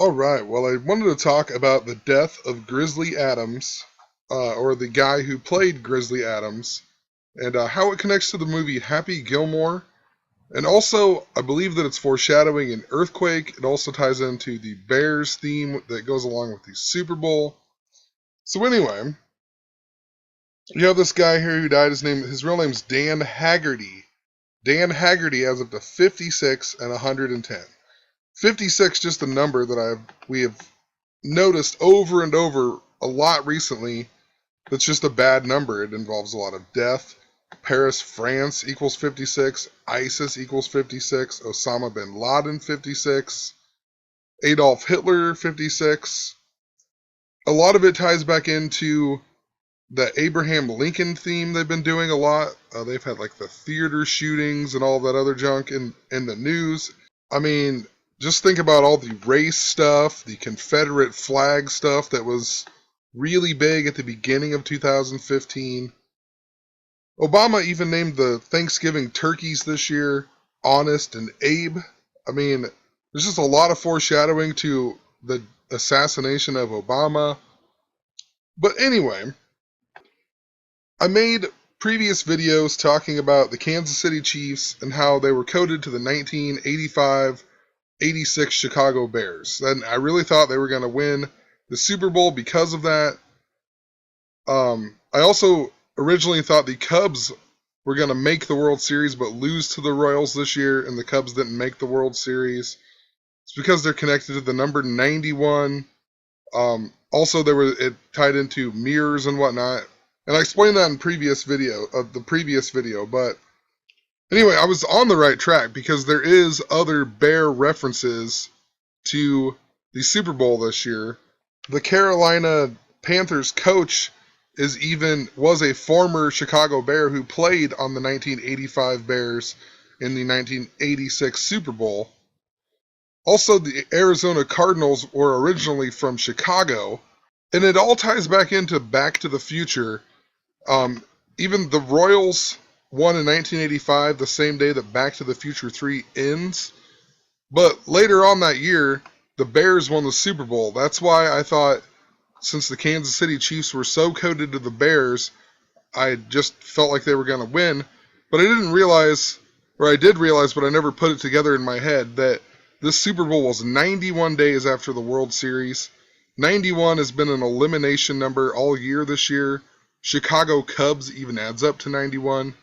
All right. Well, I wanted to talk about the death of Grizzly Adams, or the guy who played Grizzly Adams, and how it connects to the movie Happy Gilmore. And also, I believe that it's foreshadowing an earthquake. It also ties into the Bears theme that goes along with the Super Bowl. So anyway, you have this guy here who died. His real name's Dan Haggerty. Dan Haggerty has up to 56 and 110. 56 just a number that we have noticed over and over a lot recently. That's just a bad number. It involves a lot of death. Paris, France equals 56. ISIS equals 56. Osama bin Laden 56. Adolf Hitler 56. A lot of it ties back into the Abraham Lincoln theme they've been doing a lot. They've had like the theater shootings and all that other junk in the news. I mean, just think about all the race stuff, the Confederate flag stuff that was really big at the beginning of 2015. Obama even named the Thanksgiving turkeys this year Honest and Abe. I mean, there's just a lot of foreshadowing to the assassination of Obama. But anyway, I made previous videos talking about the Kansas City Chiefs and how they were coded to the 1985-86 Chicago Bears. And I really thought they were going to win the Super Bowl because of that. I also originally thought the Cubs were going to make the World Series but lose to the Royals this year, and the Cubs didn't make the World Series. It's because they're connected to the number 91. Also, it tied into mirrors and whatnot. And I explained that in the previous video, but anyway, I was on the right track because there is other Bear references to the Super Bowl this year. The Carolina Panthers coach was a former Chicago Bear who played on the 1985 Bears in the 1986 Super Bowl. Also, the Arizona Cardinals were originally from Chicago, and it all ties back into Back to the Future. Even the Royals won in 1985, the same day that Back to the Future 3 ends. But later on that year, the Bears won the Super Bowl. That's why I thought, since the Kansas City Chiefs were so coded to the Bears, I just felt like they were going to win. But I didn't realize, or I did realize, but I never put it together in my head, that this Super Bowl was 91 days after the World Series. 91 has been an elimination number all year this year. Chicago Cubs even adds up to 91.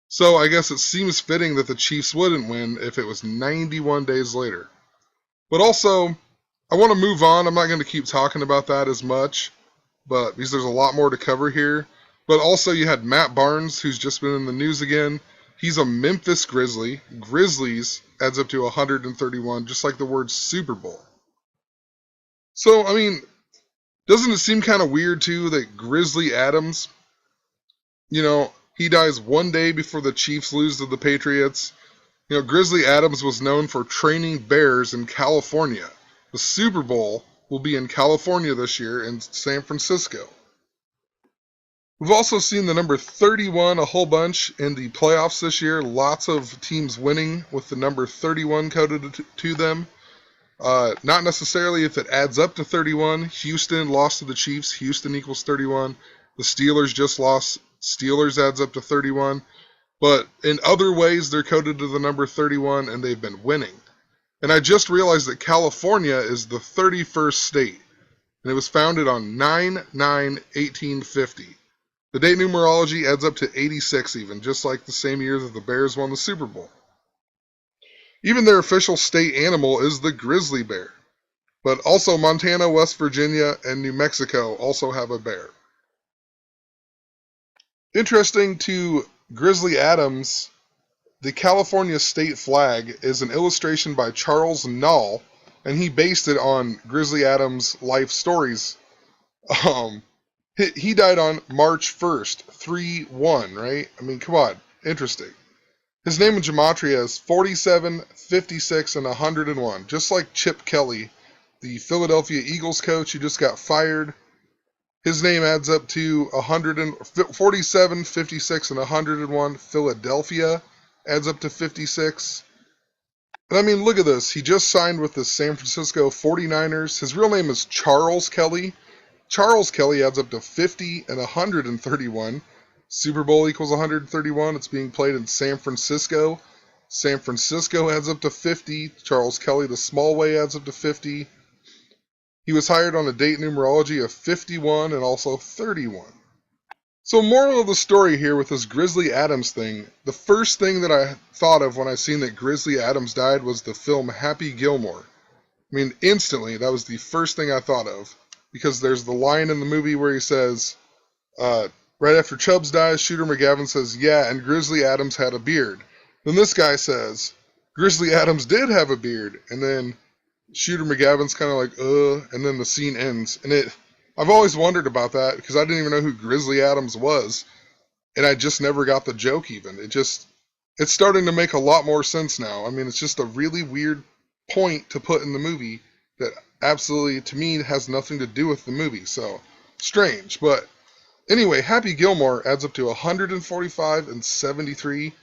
So I guess it seems fitting that the Chiefs wouldn't win if it was 91 days later. But also, I want to move on. I'm not going to keep talking about that as much, but because there's a lot more to cover here. But also you had Matt Barnes, who's just been in the news again. He's a Memphis Grizzly. Grizzlies adds up to 131, just like the word Super Bowl. So, I mean, doesn't it seem kind of weird, too, that Grizzly Adams, he dies one day before the Chiefs lose to the Patriots. Grizzly Adams was known for training bears in California. The Super Bowl will be in California this year in San Francisco. We've also seen the number 31 a whole bunch in the playoffs this year. Lots of teams winning with the number 31 coded to them. Not necessarily if it adds up to 31. Houston lost to the Chiefs. Houston equals 31. The Steelers just lost. Steelers adds up to 31. But in other ways, they're coded to the number 31, and they've been winning. And I just realized that California is the 31st state, and it was founded on 9/9/1850. The date numerology adds up to 86 even, just like the same year that the Bears won the Super Bowl. Even their official state animal is the grizzly bear. But also Montana, West Virginia, and New Mexico also have a bear. Interesting to Grizzly Adams, the California state flag is an illustration by Charles Knoll, and he based it on Grizzly Adams' life stories. He died on March 1st, 3/1, right? I mean, come on. Interesting. His name in gematria is 47, 56, and 101, just like Chip Kelly, the Philadelphia Eagles coach who just got fired. His name adds up to 47, 56, and 101. Philadelphia adds up to 56. And I mean, look at this. He just signed with the San Francisco 49ers. His real name is Charles Kelly. Charles Kelly adds up to 50 and 131. Super Bowl equals 131. It's being played in San Francisco. San Francisco adds up to 50. Charles Kelly, the small way, adds up to 50. He was hired on a date numerology of 51 and also 31. So moral of the story here with this Grizzly Adams thing, the first thing that I thought of when I seen that Grizzly Adams died was the film Happy Gilmore. I mean, instantly, that was the first thing I thought of. Because there's the line in the movie where he says, right after Chubbs dies, Shooter McGavin says, yeah, and Grizzly Adams had a beard. Then this guy says, Grizzly Adams did have a beard. And then Shooter McGavin's kind of like, and then the scene ends. And I've always wondered about that because I didn't even know who Grizzly Adams was. And I just never got the joke even. It's starting to make a lot more sense now. I mean, it's just a really weird point to put in the movie that absolutely, to me, has nothing to do with the movie. So, strange. But anyway, Happy Gilmore adds up to 145 and 73.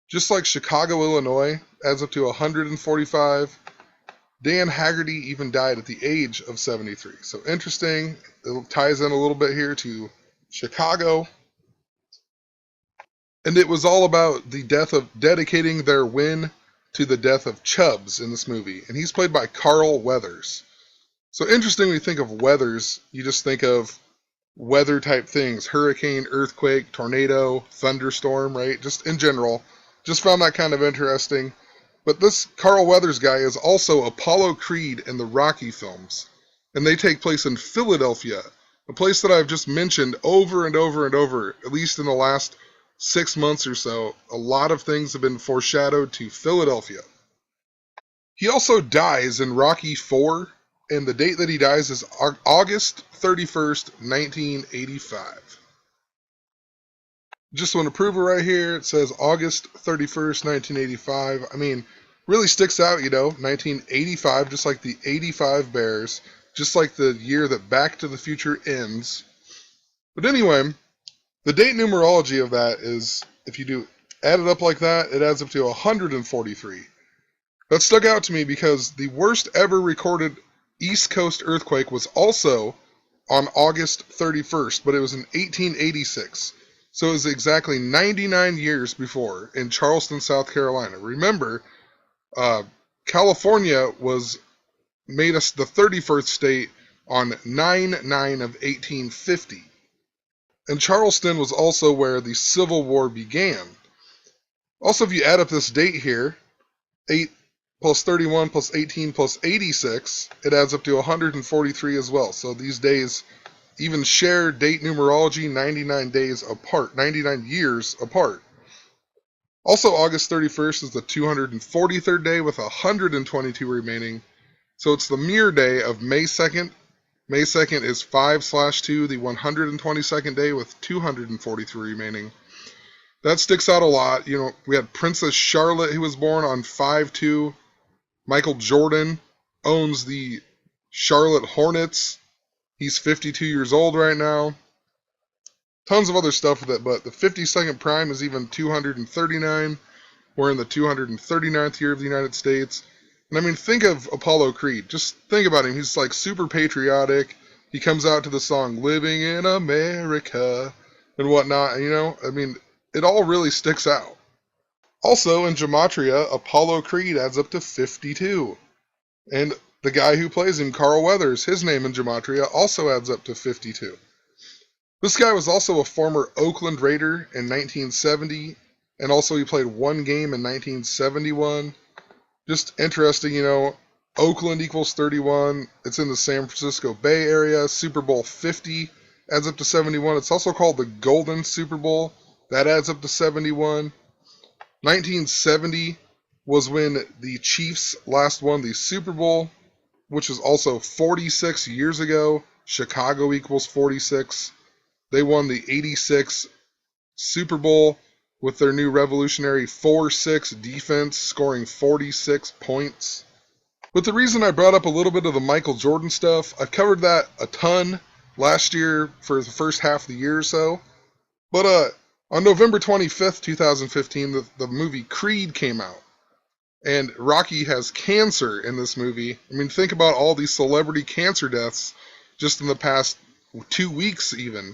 Just like Chicago, Illinois adds up to 145. Dan Haggerty even died at the age of 73. So interesting. It ties in a little bit here to Chicago. And it was all about the death of dedicating their win to the death of Chubbs in this movie. And he's played by Carl Weathers. So interesting when you think of Weathers, you just think of weather type things. Hurricane, earthquake, tornado, thunderstorm, right? Just in general. Just found that kind of interesting. But this Carl Weathers guy is also Apollo Creed in the Rocky films. And they take place in Philadelphia, a place that I've just mentioned over and over and over, at least in the last 6 months or so. A lot of things have been foreshadowed to Philadelphia. He also dies in Rocky IV, and the date that he dies is August 31st, 1985. Just want to prove it right here. It says August 31st, 1985. I mean, really sticks out, 1985, just like the 85 Bears, just like the year that Back to the Future ends. But anyway, the date numerology of that is, if you do add it up like that, it adds up to 143. That stuck out to me because the worst ever recorded East Coast earthquake was also on August 31st, but it was in 1886. So it was exactly 99 years before in Charleston, South Carolina. Remember, California was made us the 31st state on 9/9 of 1850. And Charleston was also where the Civil War began. Also, if you add up this date here, 8 plus 31 plus 18 plus 86, it adds up to 143 as well. So these days even share date numerology 99 days apart, 99 years apart. Also, August 31st is the 243rd day with 122 remaining. So it's the mirror day of May 2nd. May 2nd is 5/2, the 122nd day with 243 remaining. That sticks out a lot. We had Princess Charlotte, who was born on 5/2. Michael Jordan owns the Charlotte Hornets. He's 52 years old right now. Tons of other stuff with it, but the 52nd prime is even 239. We're in the 239th year of the United States. And I mean, think of Apollo Creed. Just think about him. He's like super patriotic. He comes out to the song Living in America and whatnot. I mean, it all really sticks out. Also, in Gematria, Apollo Creed adds up to 52. And the guy who plays him, Carl Weathers, his name in Gematria also adds up to 52. This guy was also a former Oakland Raider in 1970, and also he played one game in 1971. Just interesting, Oakland equals 31. It's in the San Francisco Bay Area. Super Bowl 50 adds up to 71. It's also called the Golden Super Bowl. That adds up to 71. 1970 was when the Chiefs last won the Super Bowl, which was also 46 years ago. Chicago equals 46. They won the 86 Super Bowl with their new revolutionary 4-6 defense, scoring 46 points. But the reason I brought up a little bit of the Michael Jordan stuff, I've covered that a ton last year for the first half of the year or so. But on November 25th, 2015, the movie Creed came out. And Rocky has cancer in this movie. I mean, think about all these celebrity cancer deaths just in the past 2 weeks, even.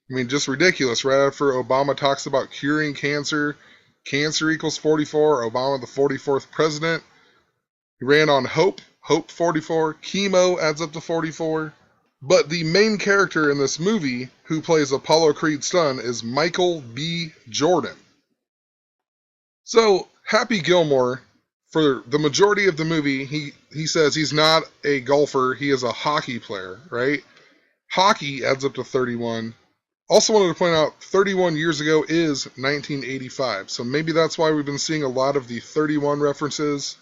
I mean, just ridiculous. Right after Obama talks about curing cancer, cancer equals 44, Obama the 44th president. He ran on Hope 44, chemo adds up to 44. But the main character in this movie, who plays Apollo Creed's son, is Michael B. Jordan. So, Happy Gilmore, for the majority of the movie, he says he's not a golfer, he is a hockey player, right? Hockey adds up to 31. Also wanted to point out, 31 years ago is 1985, so maybe that's why we've been seeing a lot of the 31 references.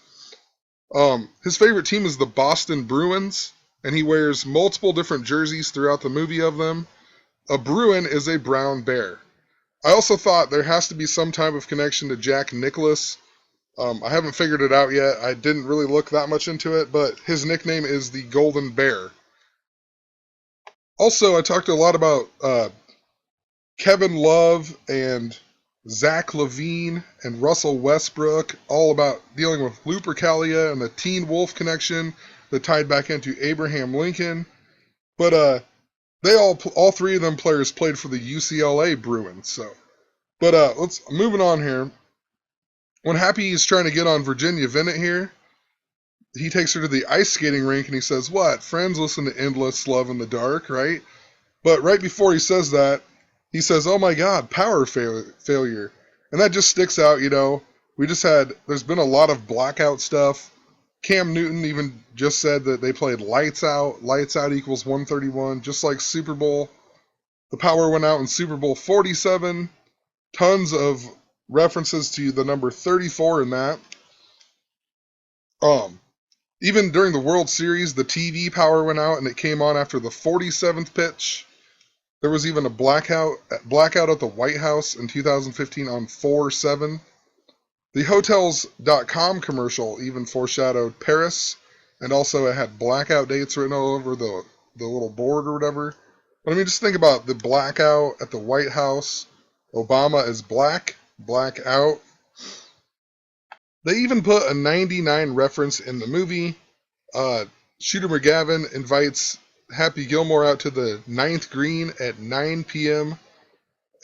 His favorite team is the Boston Bruins, and he wears multiple different jerseys throughout the movie of them. A Bruin is a brown bear. I also thought there has to be some type of connection to Jack Nicklaus. I haven't figured it out yet. I didn't really look that much into it, but his nickname is the Golden Bear. Also, I talked a lot about Kevin Love and Zach LaVine and Russell Westbrook, all about dealing with Lupercalia and the Teen Wolf connection that tied back into Abraham Lincoln. But they all three of them players played for the UCLA Bruins. So, but let's moving on here. When Happy is trying to get on Virginia Vinet here, he takes her to the ice skating rink and he says, "What? Friends listen to Endless Love in the Dark, right?" But right before he says that, he says, "Oh my God, power failure." And that just sticks out, you know. There's been a lot of blackout stuff. Cam Newton even just said that they played lights out. Lights out equals 131, just like Super Bowl. The power went out in Super Bowl 47. Tons of references to the number 34 in that. Even during the World Series, the TV power went out and it came on after the 47th pitch. There was even a blackout at the White House in 2015 on 4/7. The Hotels.com commercial even foreshadowed Paris, and also it had blackout dates written all over the little board or whatever. But I mean, just think about the blackout at the White House. Obama is blackout. They even put a 99 reference in the movie. Shooter McGavin invites Happy Gilmore out to the 9th green at 9 p.m.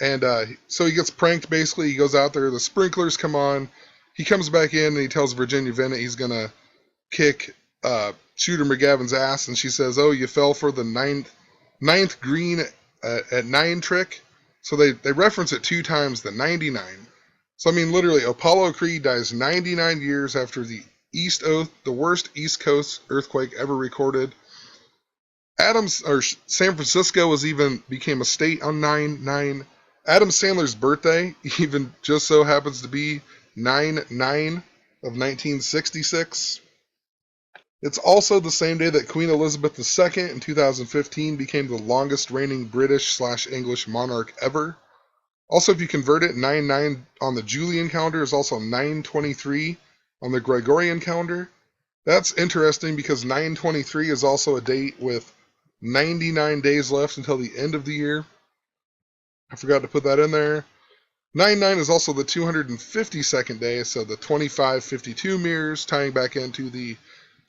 And so he gets pranked, basically. He goes out there, the sprinklers come on. He comes back in and he tells Virginia Vinet he's going to kick Shooter McGavin's ass. And she says, "Oh, you fell for the ninth green at 9 trick." So they reference it 2 times, the 99. So, I mean, literally, Apollo Creed dies 99 years after the worst East Coast earthquake ever recorded. San Francisco became a state on 9/9. Adam Sandler's birthday even just so happens to be 9/9 of 1966. It's also the same day that Queen Elizabeth II in 2015 became the longest reigning British/English monarch ever. Also, if you convert it, 9/9 on the Julian calendar is also 9/23 on the Gregorian calendar. That's interesting because 9/23 is also a date with 99 days left until the end of the year. I forgot to put that in there. 9/9 is also the 252nd day, so the 2552 mirrors, tying back into the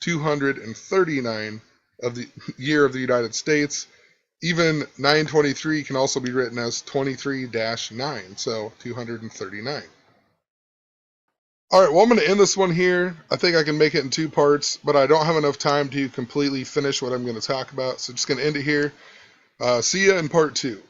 239 of the year of the United States. Even 9/23 can also be written as 23-9, so 239. Alright, well, I'm going to end this one here. I think I can make it in 2 parts, but I don't have enough time to completely finish what I'm going to talk about, so just going to end it here. See ya in part 2.